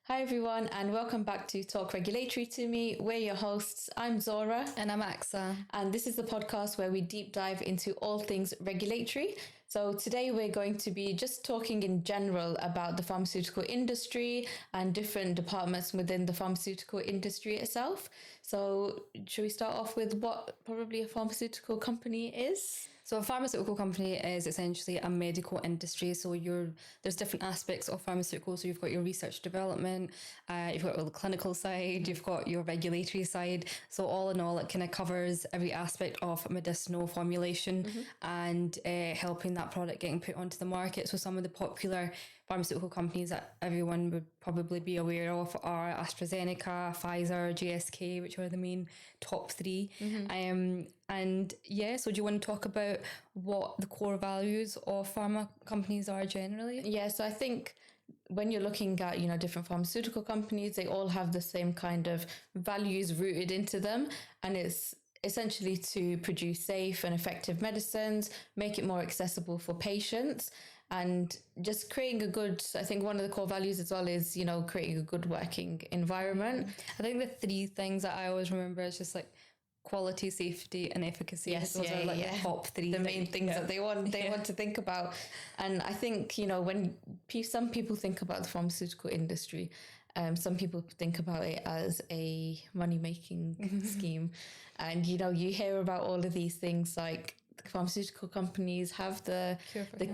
Hi everyone, and welcome back to Talk Regulatory to Me. We're your hosts. I'm Zora. And I'm Axa. And this is the podcast where we deep dive into all things regulatory. So today we're going to be just talking in general about the pharmaceutical industry and different departments within the pharmaceutical industry itself. So should we start off with what probably a pharmaceutical company is? So a pharmaceutical company is essentially a medical industry. So there's different aspects of pharmaceuticals. So you've got your research development, you've got the clinical side, you've got your regulatory side. So all in all, it kind of covers every aspect of medicinal formulation and helping that product getting put onto the market. So some of the popular pharmaceutical companies that everyone would probably be aware of are AstraZeneca, Pfizer, GSK, which are the main top three. So do you want to talk about what the core values of pharma companies are generally? Yeah, so I think when you're looking at, different pharmaceutical companies, they all have the same kind of values rooted into them. And it's essentially to produce safe and effective medicines, make it more accessible for patients, and just creating I think one of the core values as well is, creating a good working environment. I think the three things that I always remember is just like quality, safety, and efficacy. Yes, those are the top three. The main things that they want to think about. And I think, when some people think about the pharmaceutical industry, some people think about it as a money-making scheme. And, you hear about all of these things like the pharmaceutical companies have the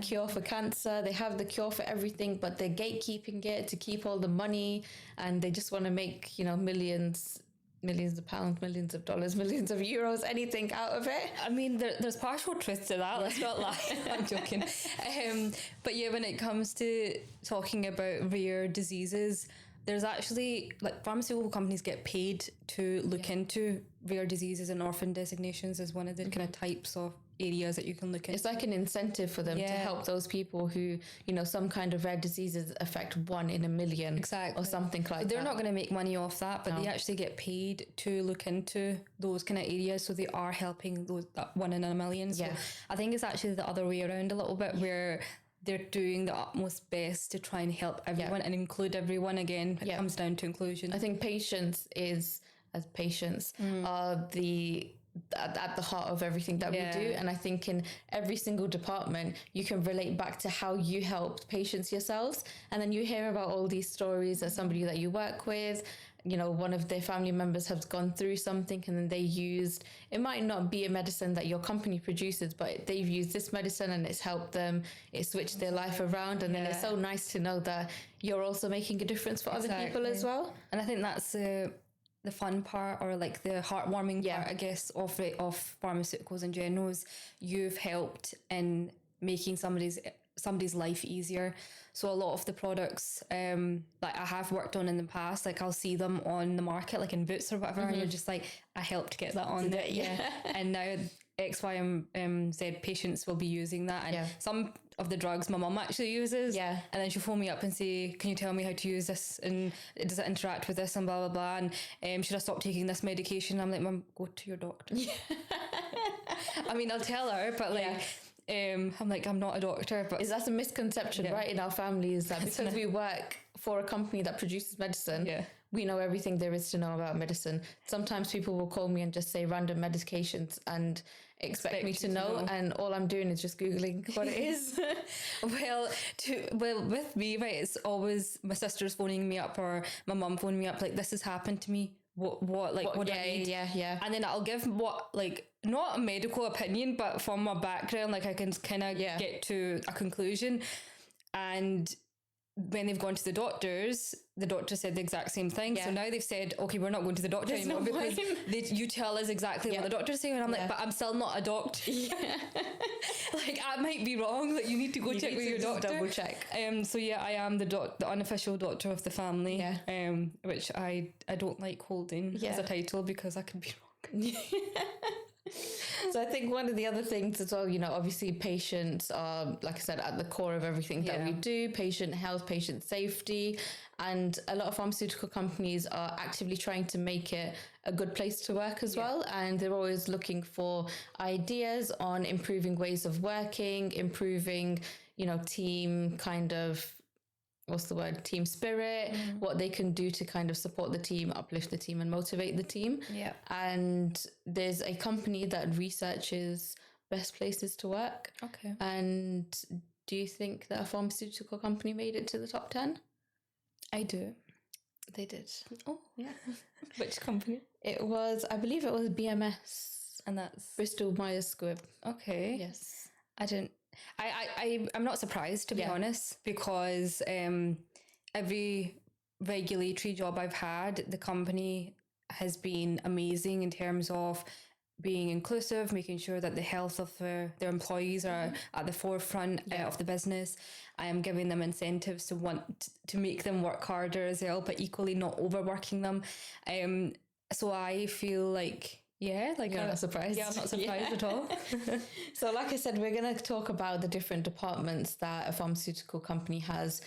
cure for cancer, they have the cure for everything, but they're gatekeeping it to keep all the money, and they just want to make, millions of pounds, millions of dollars, millions of euros, anything out of it. I mean, there's partial truth to that. Let's not lie. I'm joking. But yeah, when it comes to talking about rare diseases, there's actually, pharmaceutical companies get paid to look into rare diseases, and orphan designations is one of the kind of types of areas that you can look into. It's like an incentive for them to help those people who, some kind of rare diseases affect 1 in a million. Exactly. Or something like that. They're not going to make money off that, but they actually get paid to look into those kind of areas. So they are helping that 1 in a million. So I think it's actually the other way around a little bit, where they're doing the utmost best to try and help everyone and include everyone. Again, it comes down to inclusion. I think patients are at the heart of everything that we do. And I think in every single department, you can relate back to how you helped patients yourselves. And then you hear about all these stories as somebody that you work with, one of their family members has gone through something, and then it might not be a medicine that your company produces, but they've used this medicine and it's helped them, it switched their life around. And then it's so nice to know that you're also making a difference for other people as well. And I think that's the fun part, or like the heartwarming part, I guess, of pharmaceuticals in general, is you've helped in making somebody's life easier. So a lot of the products that I have worked on in the past, I'll see them on the market, like in Boots or whatever, and you're just like, I helped get that on there. And now X, Y, and Z patients will be using that. And some of the drugs my mum actually uses. And then she'll phone me up and say, can you tell me how to use this? And does it interact with this? And blah, blah, blah. And should I stop taking this medication? I'm like, Mum, go to your doctor. I mean, I'll tell her, but I'm like, I'm not a doctor. But that's a misconception, right, in our families, that because we work for a company that produces medicine, we know everything there is to know about medicine. Sometimes people will call me and just say random medications and expect me to know, and all I'm doing is just Googling what it is. Well, with me, right, it's always my sister's phoning me up or my mum phoning me up, like, this has happened to me. What do I need? And then I'll give not a medical opinion, but from my background, I can kind of get to a conclusion. And when they've gone to the doctor said the exact same thing. So now they've said, okay, we're not going to the doctor anymore because you tell us exactly what the doctor's saying. And I'm like, but I'm still not a doctor. I might be wrong. You need to go check with your doctor. Double check. I am the unofficial doctor of the family. Which I don't like holding as a title because I could be wrong. So I think one of the other things as well, obviously patients are, like I said, at the core of everything that we do, patient health, patient safety. And a lot of pharmaceutical companies are actively trying to make it a good place to work as well. And they're always looking for ideas on improving ways of working, improving, team kind of what's the word, team spirit, what they can do to kind of support the team, uplift the team and motivate the team. Yeah. And there's a company that researches best places to work. Okay. And do you think that a pharmaceutical company made it to the top 10? I do. They did. Oh, Yeah. which company? I believe it was BMS. And that's Bristol Myers Squibb. okay. Yes. I'm not surprised, to be honest, because every regulatory job I've had, the company has been amazing in terms of being inclusive, making sure that the health of their employees are at the forefront of the business. I am giving them incentives to want to make them work harder as well, but equally not overworking them. So I feel like, you're not surprised. Yeah, I'm not surprised at all. So like I said, we're going to talk about the different departments that a pharmaceutical company has.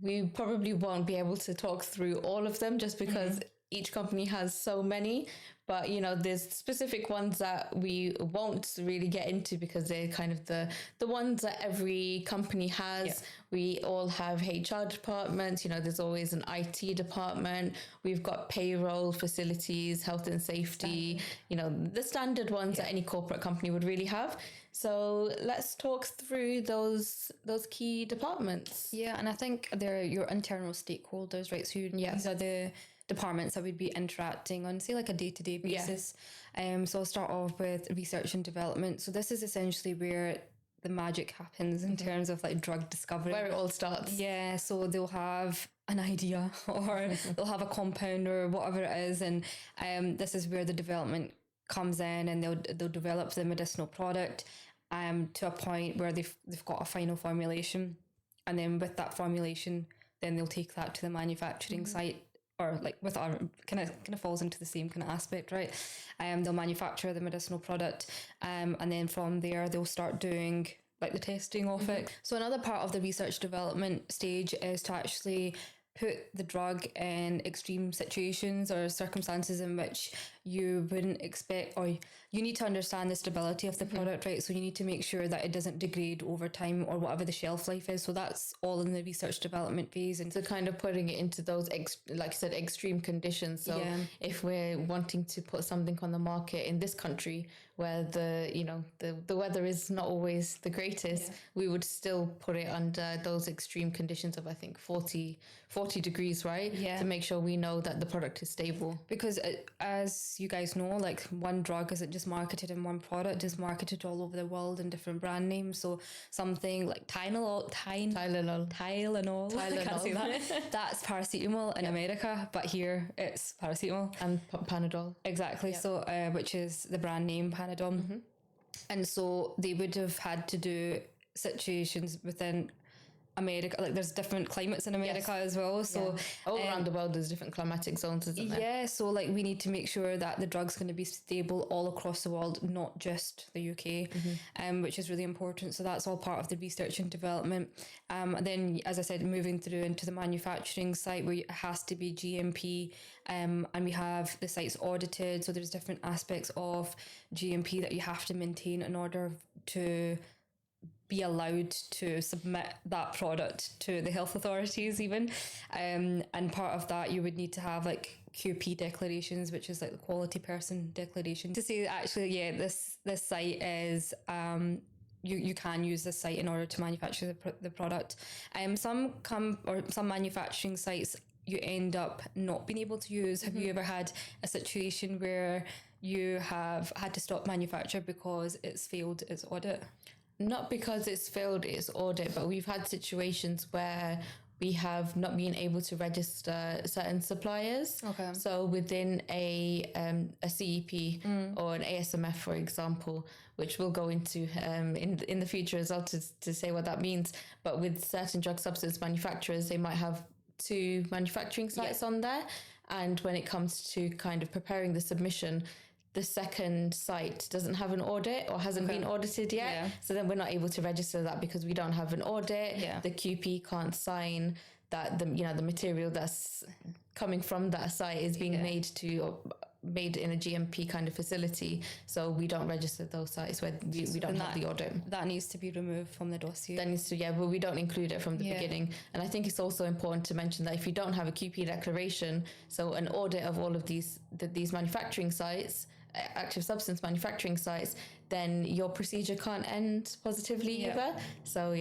We probably won't be able to talk through all of them just because each company has so many, but there's specific ones that we won't really get into because they're kind of the ones that every company has. Yeah. We all have HR departments, there's always an IT department. We've got payroll, facilities, health and safety, the standard ones that any corporate company would really have. So let's talk through those key departments. Yeah, and I think they're your internal stakeholders, right? So these are the departments that we'd be interacting on, say, like a day-to-day basis. So I'll start off with research and development. So this is essentially where the magic happens in terms of like drug discovery. Where it all starts. Yeah, so they'll have an idea or they'll have a compound or whatever it is, and this is where the development comes in, and they'll develop the medicinal product to a point where they've got a final formulation, and then with that formulation, then they'll take that to the manufacturing site. Or like with our kind of falls into the same kind of aspect, right? They'll manufacture the medicinal product, and then from there they'll start doing like the testing of it. So another part of the research development stage is to actually put the drug in extreme situations or circumstances in which you wouldn't expect, or you need to understand the stability of the product, right? So you need to make sure that it doesn't degrade over time or whatever the shelf life is. So that's all in the research development phase. And so kind of putting it into those, like I said, extreme conditions. So if we're wanting to put something on the market in this country where the weather is not always the greatest, we would still put it under those extreme conditions of, I think, 40 degrees, right? To make sure we know that the product is stable. Because as you guys know, like one drug isn't just marketed in one product, it's marketed all over the world in different brand names. So something like Tylenol. I can't say that. That's paracetamol in America, but here it's paracetamol. And Panadol. Exactly. Yep. So which is the brand name Panadol. And so they would have had to do situations within America, like there's different climates in America as well, so all around the world there's different climatic zones, isn't there? So like we need to make sure that the drug's going to be stable all across the world, not just the UK, which is really important. So that's all part of the research and development. Then, as I said, moving through into the manufacturing site where it has to be GMP, and we have the sites audited, so there's different aspects of GMP that you have to maintain in order to be allowed to submit that product to the health authorities even. And part of that, you would need to have like QP declarations, which is like the quality person declaration, to say that actually, this site is, you can use this site in order to manufacture the product. Some manufacturing sites you end up not being able to use. Have you ever had a situation where you have had to stop manufacture because it's failed its audit? Not because it's failed its audit, but we've had situations where we have not been able to register certain suppliers. Okay. So within a CEP or an ASMF, for example, which we'll go into in the future as well to say what that means. But with certain drug substance manufacturers, they might have 2 manufacturing sites on there. And when it comes to kind of preparing the submission, the second site doesn't have an audit or hasn't been audited yet. So then we're not able to register that because we don't have an audit. The QP can't sign that the material that's coming from that site is being made to made in a GMP kind of facility, so we don't register those sites where we don't have the audit. That needs to be removed from the dossier. That needs to, but we don't include it from the beginning. And I think it's also important to mention that if you don't have a QP declaration, so an audit of all of these manufacturing sites, active substance manufacturing sites, then your procedure can't end positively either. So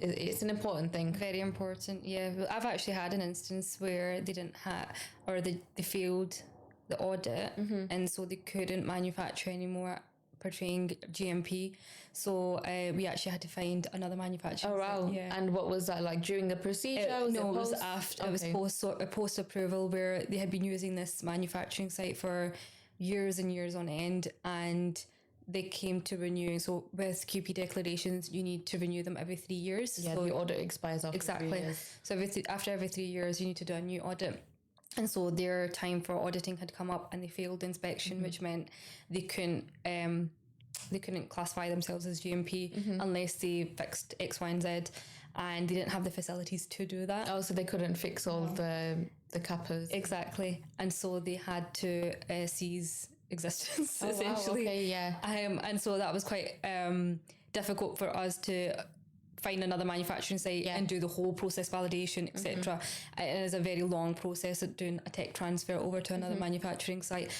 it's an important thing. Very important. Yeah, I've actually had an instance where they didn't have, or they failed the audit, and so they couldn't manufacture anymore portraying GMP. So we actually had to find another manufacturer. Oh wow! And what was that like during the procedure? It was after. Okay. It was post approval, where they had been using this manufacturing site for years and years on end, and they came to renewing. So with QP declarations, you need to renew them every 3 years. Yeah, so the audit expires after 3 years. So after every 3 years, you need to do a new audit. And so their time for auditing had come up, and they failed inspection, which meant they couldn't classify themselves as GMP unless they fixed X, Y, and Z, and they didn't have the facilities to do that. Oh, so they couldn't fix all the CAPAs. Exactly, and so they had to cease existence essentially. Wow, okay, yeah. And so that was quite difficult for us to find another manufacturing site and do the whole process validation, etc. It is a very long process of doing a tech transfer over to another manufacturing site.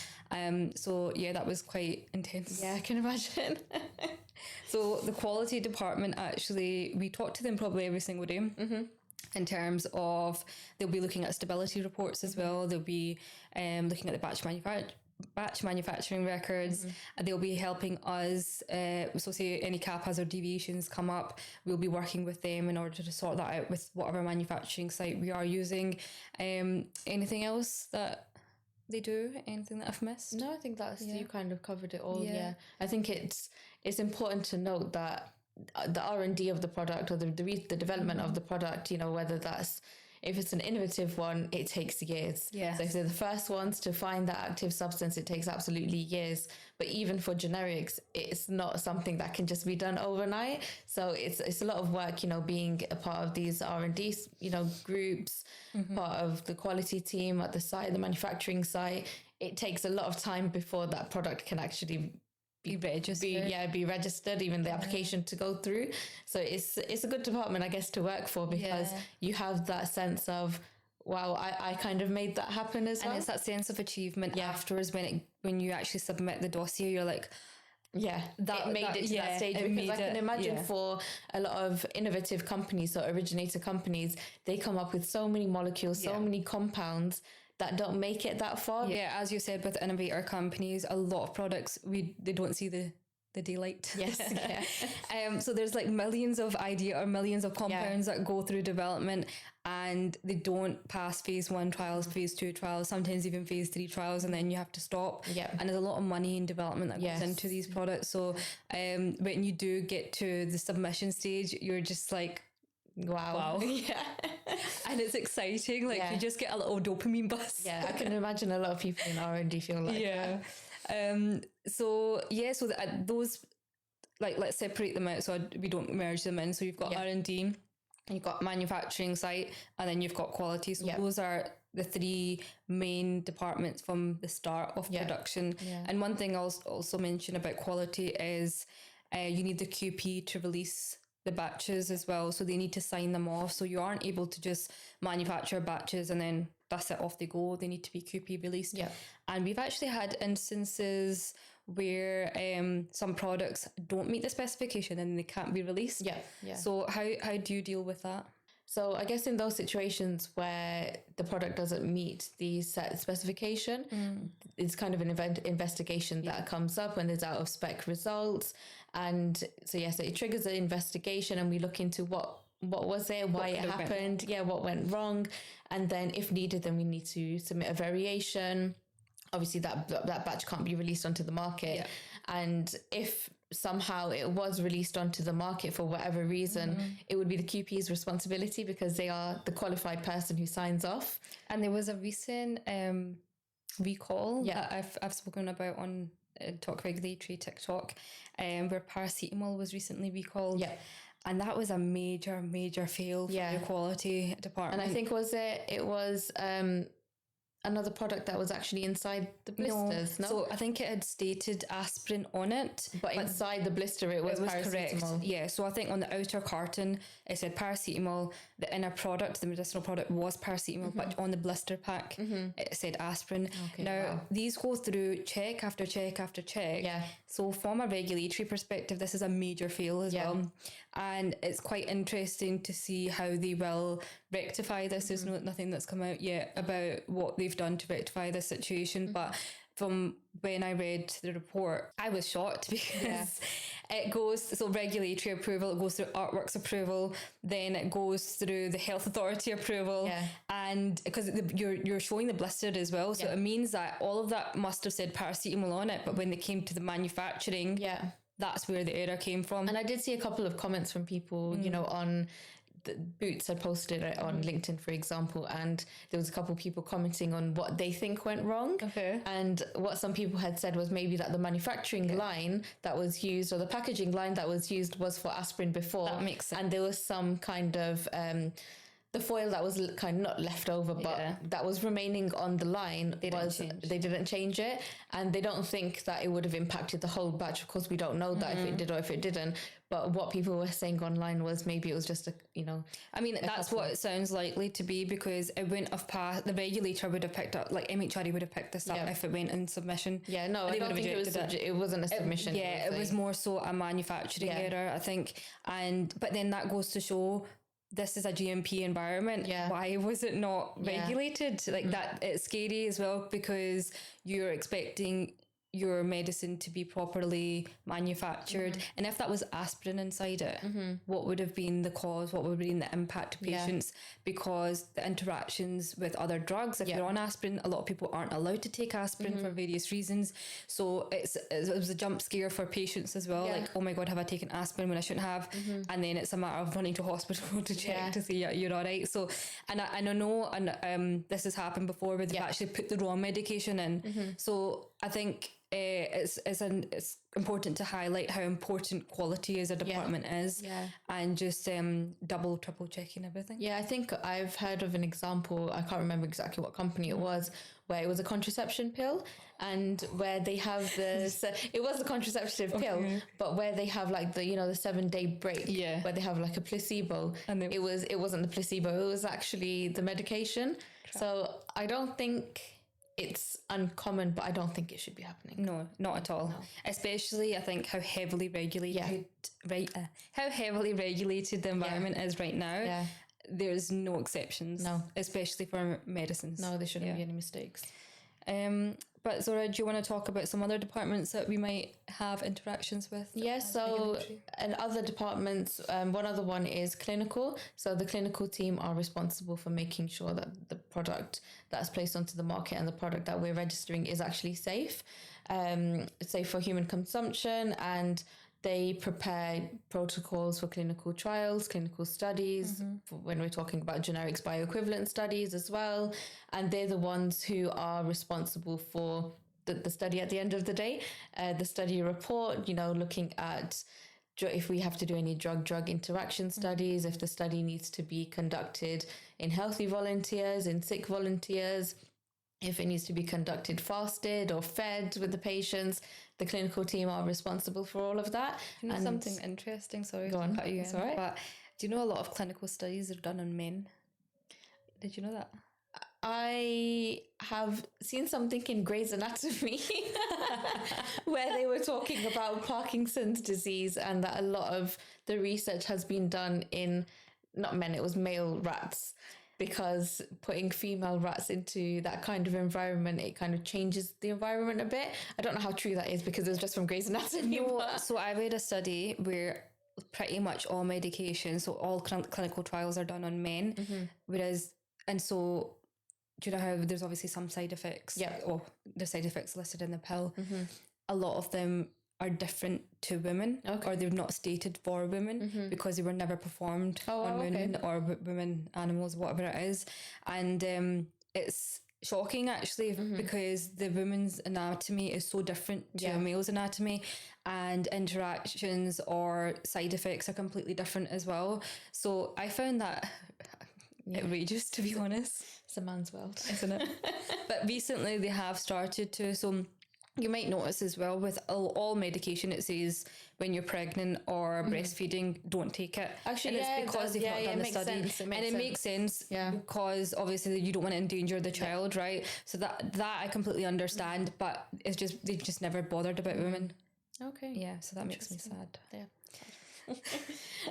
So that was quite intense. Yeah, I can imagine. So the quality department, actually, we talk to them probably every single day. In terms of, they'll be looking at stability reports as well. They'll be looking at the batch manufacturing records, and they'll be helping us, so say any CAPAs or deviations come up, we'll be working with them in order to sort that out with whatever manufacturing site we are using. Anything else that they do? Anything that I've missed? No, I think that's you kind of covered it all. I think it's important to note that the R&D of the product, or the development of the product, whether that's, if it's an innovative one, it takes years. So if they're the first ones to find that active substance, it takes absolutely years. But even for generics, it's not something that can just be done overnight. So it's a lot of work, being a part of these R&D, groups, part of the quality team at the site, the manufacturing site. It takes a lot of time before that product can actually be registered, even the application to go through. So it's a good department, I guess, to work for, because you have that sense of, wow, I kind of made that happen as well. And it's that sense of achievement afterwards when you actually submit the dossier, you're like, that made it to that stage. Because I can imagine for a lot of innovative companies, so originator companies, they come up with so many molecules, so many compounds that don't make it that far. Yeah, as you said, with innovator companies, a lot of products they don't see the daylight. Yes. So there's like millions of millions of compounds that go through development, and they don't pass phase 1 trials, phase 2 trials, sometimes even phase 3 trials, and then you have to stop. And there's a lot of money in development that goes into these products. So when you do get to the submission stage, you're just like, wow. And it's exciting, like you just get a little dopamine buzz. I can imagine a lot of people in R&D feel like that. So those, like, let's separate them out so we don't merge them in. So you've got R&D, you've got manufacturing site, and then you've got quality. So those are the 3 main departments from the start of production. And one thing I'll also mention about quality is you need the QP to release the batches as well, so they need to sign them off. So you aren't able to just manufacture batches and then that's it, off they go. They need to be QP released. And we've actually had instances where some products don't meet the specification and they can't be released. So how do you deal with that? So I guess in those situations where the product doesn't meet the set specification, it's kind of an investigation that comes up when there's out of spec results. And so so it triggers an investigation, and we look into what was it, why it happened, what went wrong. And then if needed, then we need to submit a variation. Obviously that batch can't be released onto the market. And if somehow it was released onto the market for whatever reason, it would be the QP's responsibility, because they are the qualified person who signs off. And there was a recent recall that I've spoken about on Talk Regulatory TikTok, where paracetamol was recently recalled. And that was a major fail for the quality department. And I think it was another product that was actually inside the blisters? No. So I think it had stated aspirin on it, But inside the blister, it was paracetamol. correct. Yeah, so I think on the outer carton it said paracetamol. The inner product, the medicinal product, was paracetamol, but on the blister pack it said aspirin. Okay, Now these go through check after check after check. Yeah. So from a regulatory perspective, this is a major fail as well, and it's quite interesting to see how they will rectify this. There's nothing that's come out yet about what they've done to rectify this situation, but from when I read the report, I was shocked because it goes, so regulatory approval, it goes through Artworks approval, then it goes through the health authority approval, and because you're showing the blister as well, so it means that all of that must have said paracetamol on it, but when they came to the manufacturing, that's where the error came from. And I did see a couple of comments from people, you know, on Boots had posted it on LinkedIn, for example, and there was a couple of people commenting on what they think went wrong. Okay. And what some people had said was maybe that the manufacturing line that was used, or the packaging line that was used, was for aspirin before. That makes sense. And there was some kind of the foil that was kind of not left over, but that was remaining on the line. They didn't change it, and they don't think that it would have impacted the whole batch. Of course, we don't know that if it did or if it didn't. But what people were saying online was maybe it was just I mean, that's what it sounds likely to be, because it wouldn't have passed. The regulator would have picked up, like MHRA would have picked this up if it went in submission. Yeah, no, I don't think it wasn't a submission. It was more so a manufacturing error, I think. But then that goes to show, this is a GMP environment. Why was it not regulated? Like that, it's scary as well, because you're expecting your medicine to be properly manufactured, and if that was aspirin inside it, what would have been the cause, what would have been the impact to patients? Because the interactions with other drugs, if you're on aspirin, a lot of people aren't allowed to take aspirin for various reasons, so it was a jump scare for patients as well, like, oh my god, have I taken aspirin when I shouldn't have? And then it's a matter of running to hospital to check to see you're all right. So and I know, and this has happened before, where they've actually put the wrong medication in. So I think it's important to highlight how important quality as a department is, and just double, triple checking everything. I think I've heard of an example, I can't remember exactly what company it was, where it was a contraception pill, and where they have it was a contraceptive pill, but where they have like the 7-day break, where they have like a placebo, and it wasn't the placebo, it was actually the medication. So I don't think it's uncommon, but I don't think it should be happening. No, not at all. No. Especially, I think, how heavily regulated, how heavily regulated the environment is right now. Yeah. There's no exceptions. No, especially for medicines. No, there shouldn't be any mistakes. But Zora, do you want to talk about some other departments that we might have interactions with? Yes, so in other departments, one other one is clinical. So the clinical team are responsible for making sure that the product that's placed onto the market and the product that we're registering is actually safe for human consumption, and they prepare protocols for clinical trials, clinical studies, for when we're talking about generics bioequivalent studies as well. And they're the ones who are responsible for the study at the end of the day. The study report, looking at if we have to do any drug-drug interaction studies, if the study needs to be conducted in healthy volunteers, in sick volunteers, if it needs to be conducted fasted or fed with the patients. The clinical team are responsible for all of that. You know, something interesting, sorry to cut you in, right. But do you know a lot of clinical studies are done on men? Did you know that? I have seen something in Grey's Anatomy where they were talking about Parkinson's disease, and that a lot of the research has been done in, not men, it was male rats. Because putting female rats into that kind of environment, it kind of changes the environment a bit. I don't know how true that is, because it was just from Grey's Anatomy. No, so I read a study where pretty much all medication, so all clinical trials are done on men, and so do you know how there's obviously some side effects? Yeah. Oh, the side effects listed in the pill. A lot of them are different to women, or they're not stated for women because they were never performed on women or women, animals, whatever it is. And it's shocking actually, because the woman's anatomy is so different to a male's anatomy, and interactions or side effects are completely different as well. So I found that outrageous, to be honest. It's a man's world, isn't it? But recently they have started to, so you might notice as well with all medication, it says when you're pregnant or breastfeeding, don't take it. Actually, and it's because they've not done the study. It makes sense because obviously you don't want to endanger the child, right? So that I completely understand, but it's just they've just never bothered about women. Okay. Yeah, so that makes me sad. Yeah.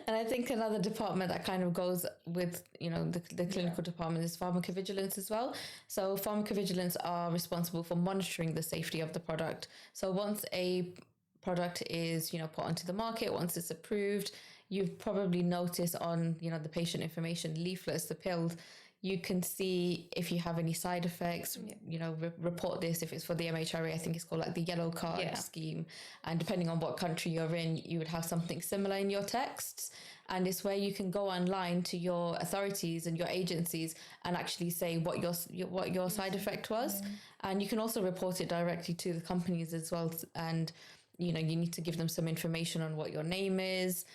And I think another department that kind of goes with, you know, the clinical department is pharmacovigilance as well. So pharmacovigilance are responsible for monitoring the safety of the product. So once a product is, you know, put onto the market, once it's approved, you've probably noticed on, you know, the patient information leaflets, the pills, you can see if you have any side effects, you know, report this. If it's for the MHRA, I think it's called like the yellow card scheme. And depending on what country you're in, you would have something similar in your texts. And it's where you can go online to your authorities and your agencies and actually say what your side effect was. And you can also report it directly to the companies as well. And, you know, you need to give them some information on what your name is,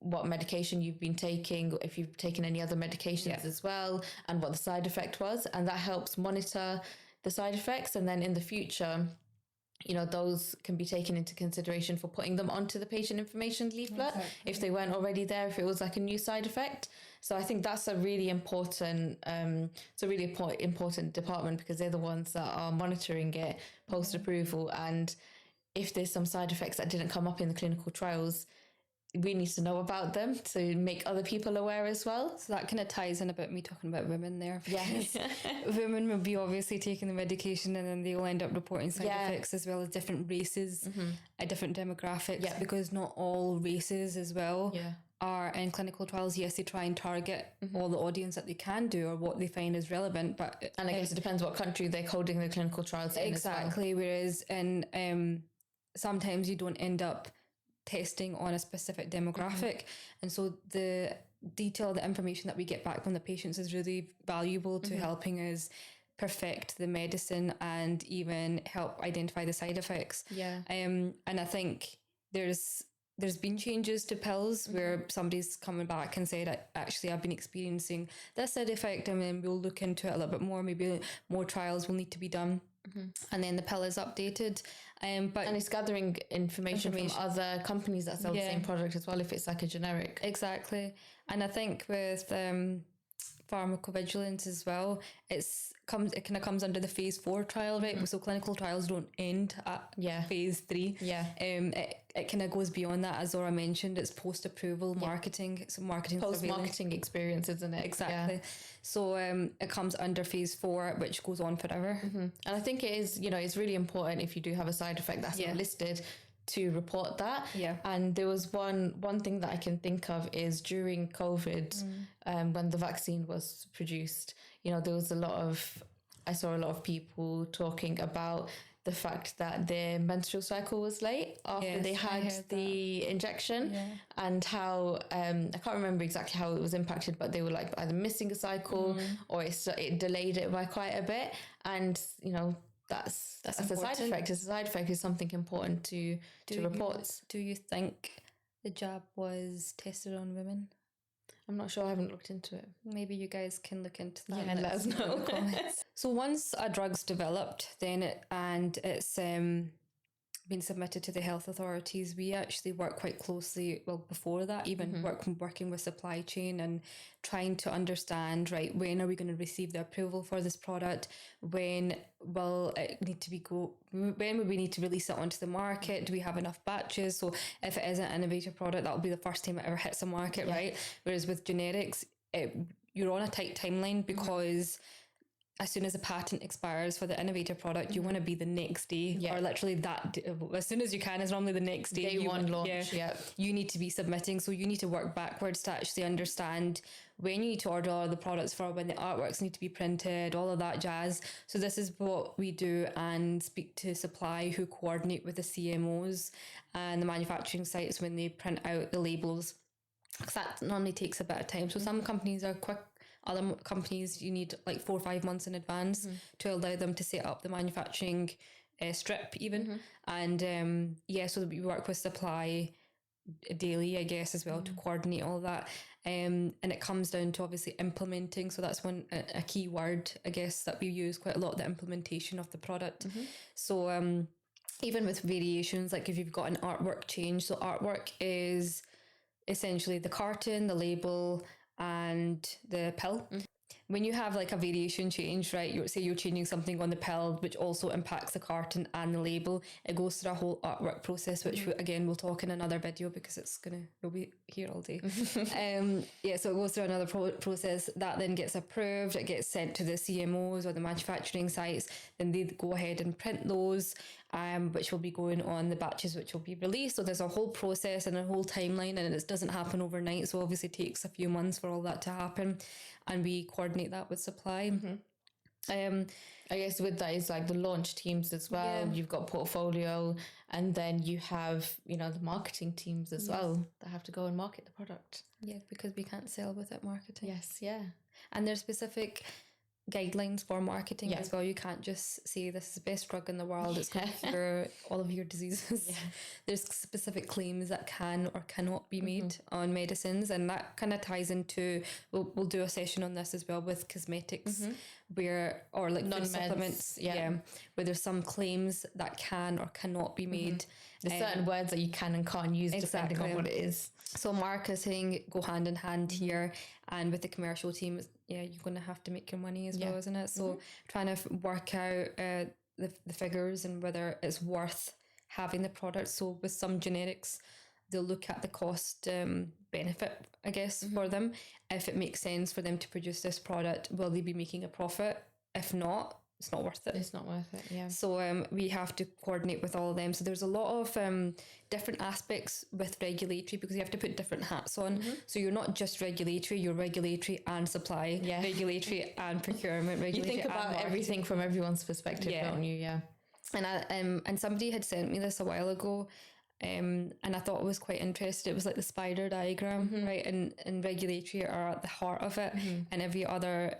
what medication you've been taking, if you've taken any other medications as well, and what the side effect was. And that helps monitor the side effects. And then in the future, you know, those can be taken into consideration for putting them onto the patient information leaflet if they weren't already there, if it was like a new side effect. So I think that's a really important, important department because they're the ones that are monitoring it post-approval. And if there's some side effects that didn't come up in the clinical trials, we need to know about them to make other people aware as well. So that kind of ties in about me talking about women there. Yes. Women will be obviously taking the medication and then they'll end up reporting side effects as well as different races, different demographics, because not all races as well are in clinical trials. Yes, they try and target all the audience that they can do or what they find is relevant. And I guess it depends what country they're holding the clinical trials in exactly, whereas in sometimes you don't end up testing on a specific demographic, and so the information that we get back from the patients is really valuable to helping us perfect the medicine and even help identify the side effects. And I think there's been changes to pills where somebody's coming back and said, actually, I've been experiencing this side effect, and then we'll look into it a little bit more. Maybe more trials will need to be done. And then the pill is updated. And it's gathering information from other companies that sell the same product as well, if it's like a generic. Exactly. And I think with pharmacovigilance as well, it kind of comes under the phase 4 trial, right? So clinical trials don't end at phase 3. It kind of goes beyond that, as Zora mentioned. It's post-approval marketing, so post-marketing experience, isn't it? Exactly. So it comes under phase 4, which goes on forever. And I think it is, you know, it's really important if you do have a side effect that's not listed to report that. And there was one thing that I can think of is during COVID, when the vaccine was produced, you know, I saw a lot of people talking about the fact that their menstrual cycle was late after they had the injection, and how I can't remember exactly how it was impacted, but they were like either missing a cycle or it delayed it by quite a bit. And, you know, that's a side effect. A side effect is something important to report. Do you think the jab was tested on women? I'm not sure. I haven't looked into it. Maybe you guys can look into that. Yeah, and let us know. In the comments. So once a drug's developed, then it's been submitted to the health authorities, we actually work quite closely, well, before that, even working with supply chain and trying to understand, right, when are we going to receive the approval for this product? When will it need to when will we need to release it onto the market? Do we have enough batches? So if it is an innovative product, that will be the first time it ever hits the market, right? Whereas with generics, you're on a tight timeline because as soon as a patent expires for the innovator product, you want to be the next day, or literally as soon as you can is normally the next day. Day one launch, you need to be submitting. So you need to work backwards to actually understand when you need to order all the products for, when the artworks need to be printed, all of that jazz. So this is what we do, and speak to supply who coordinate with the CMOs and the manufacturing sites when they print out the labels, because that normally takes a bit of time. So some companies are quick. Other companies, you need like 4 or 5 months in advance to allow them to set up the manufacturing strip even. And so we work with supply daily, I guess, as well, to coordinate all that. And it comes down to obviously implementing. So that's a key word, I guess, that we use quite a lot, the implementation of the product. So even with variations, like if you've got an artwork change, so artwork is essentially the carton, the label, and the pill. When you have like a variation change, right, say you're changing something on the pill, which also impacts the carton and the label, it goes through a whole artwork process, which again, we'll talk in another video because we'll be here all day. So it goes through another process that then gets approved, it gets sent to the CMOs or the manufacturing sites, then they go ahead and print those, which will be going on the batches which will be released. So there's a whole process and a whole timeline, and it doesn't happen overnight. So obviously it takes a few months for all that to happen, and we coordinate that with supply. I guess with that is like the launch teams as well. You've got portfolio, and then you have, the marketing teams as well that have to go and market the product. Yeah, because we can't sell without marketing. Yes, yeah. And there's specific guidelines for marketing as well. You can't just say this is the best drug in the world, it's going to cure all of your diseases. There's specific claims that can or cannot be made on medicines, and that kind of ties into, we'll do a session on this as well with cosmetics, or like supplements, where there's some claims that can or cannot be made. There's certain words that you can and can't use depending on what it is. So marketing go hand in hand here, and with the commercial team, you're going to have to make your money as well, isn't it? So trying to work out the figures and whether it's worth having the product. So with some generics, they'll look at the cost benefit, I guess, for them. If it makes sense for them to produce this product, will they be making a profit? If not, it's not worth it. It's not worth it, yeah. So we have to coordinate with all of them. So there's a lot of different aspects with regulatory, because you have to put different hats on. So you're not just regulatory, you're regulatory and supply, regulatory and procurement, regulatory. You think about everything from everyone's perspective, don't you? Yeah. And somebody had sent me this a while ago, and I thought it was quite interesting. It was like the spider diagram, right? And regulatory are at the heart of it, and every other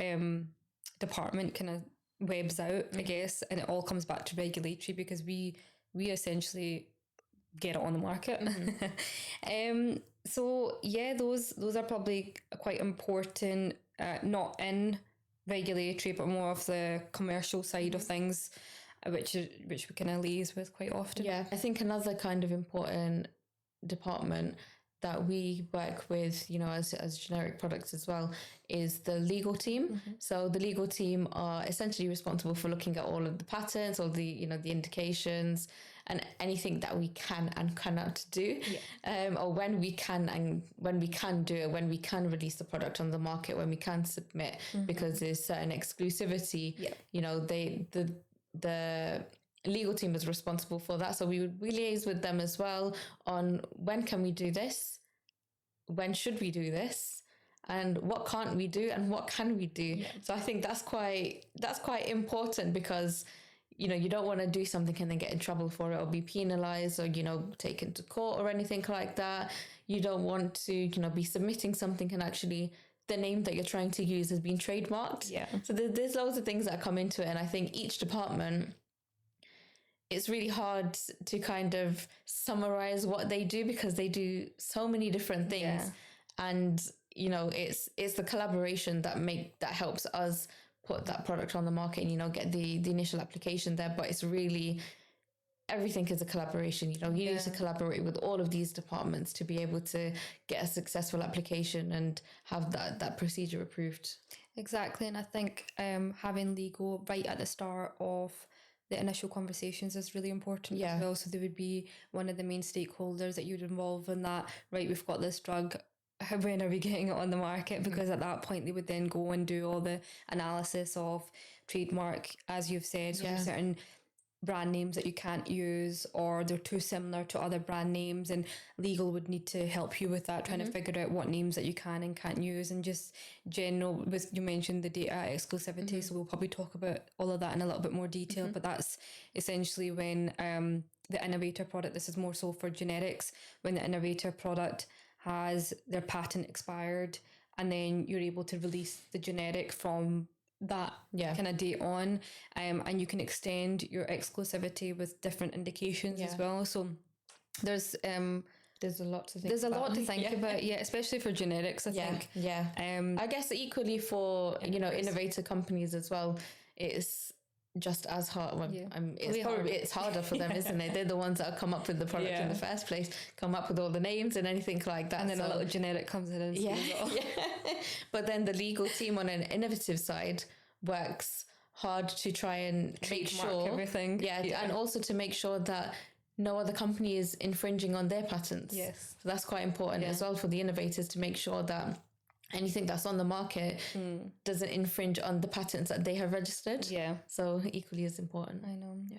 department kind of webs out, I guess, and it all comes back to regulatory, because we essentially get it on the market. So yeah, those are probably quite important, not in regulatory, but more of the commercial side of things, which we kind of liaise with quite often. Yeah, I think another kind of important department that we work with, as generic products as well, is the legal team. So the legal team are essentially responsible for looking at all of the patents, all the, the indications, and anything that we can and cannot do, or when we can do it, when we can release the product on the market, when we can submit, because there's certain exclusivity. The legal team is responsible for that. So we liaise with them as well on when can we do this, when should we do this, and what can't we do and what can we do. So I think that's quite important, because you don't want to do something and then get in trouble for it, or be penalized, or taken to court or anything like that. You don't want to be submitting something and actually the name that you're trying to use has been trademarked. So there's loads of things that come into it, and I think each department, it's really hard to kind of summarize what they do, because they do so many different things. And it's the collaboration that helps us put that product on the market and get the initial application there. But it's really, everything is a collaboration. You need to collaborate with all of these departments to be able to get a successful application and have that procedure approved. Exactly. And I think having legal right at the start of the initial conversations is really important as well. So they would be one of the main stakeholders that you'd involve in that, right, we've got this drug, when are we getting it on the market? Because at that point they would then go and do all the analysis of trademark, as you've said, so there's certain brand names that you can't use, or they're too similar to other brand names, and legal would need to help you with that, trying to figure out what names that you can and can't use, and just general, you mentioned the data exclusivity, so we'll probably talk about all of that in a little bit more detail, but that's essentially when the innovator product, this is more so for generics, when the innovator product has their patent expired, and then you're able to release the generic from that kind of date on, and you can extend your exclusivity with different indications as well. So there's there's a lot to think There's about. a lot to think about, especially for generics, I think. Yeah. I guess equally for, innovator companies as well, it's just as hard. Well, it's harder for them, isn't it? They're the ones that come up with the product in the first place, come up with all the names and anything like that. And then a little generic comes in and But then the legal team on an innovative side works hard to try and make sure everything. And also to make sure that no other company is infringing on their patents. Yes. So that's quite important as well for the innovators to make sure that anything that's on the market doesn't infringe on the patents that they have registered. Yeah. So equally as important. I know. Yeah.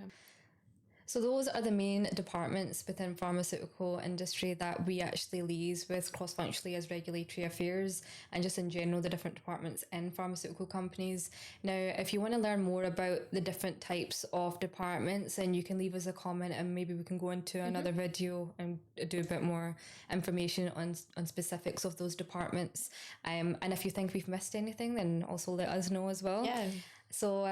So those are the main departments within pharmaceutical industry that we actually liaise with cross-functionally as regulatory affairs, and just in general the different departments in pharmaceutical companies. Now, if you want to learn more about the different types of departments, then you can leave us a comment and maybe we can go into another video and do a bit more information on specifics of those departments. And if you think we've missed anything, then also let us know as well. Yeah. So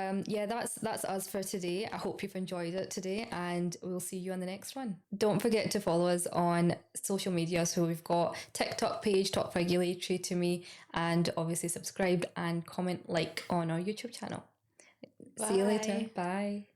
that's us for today. I hope you've enjoyed it today, and we'll see you on the next one. Don't forget to follow us on social media. So we've got TikTok page, Talk Regulatory to me, and obviously subscribe and comment on our YouTube channel. Bye. See you later. Bye.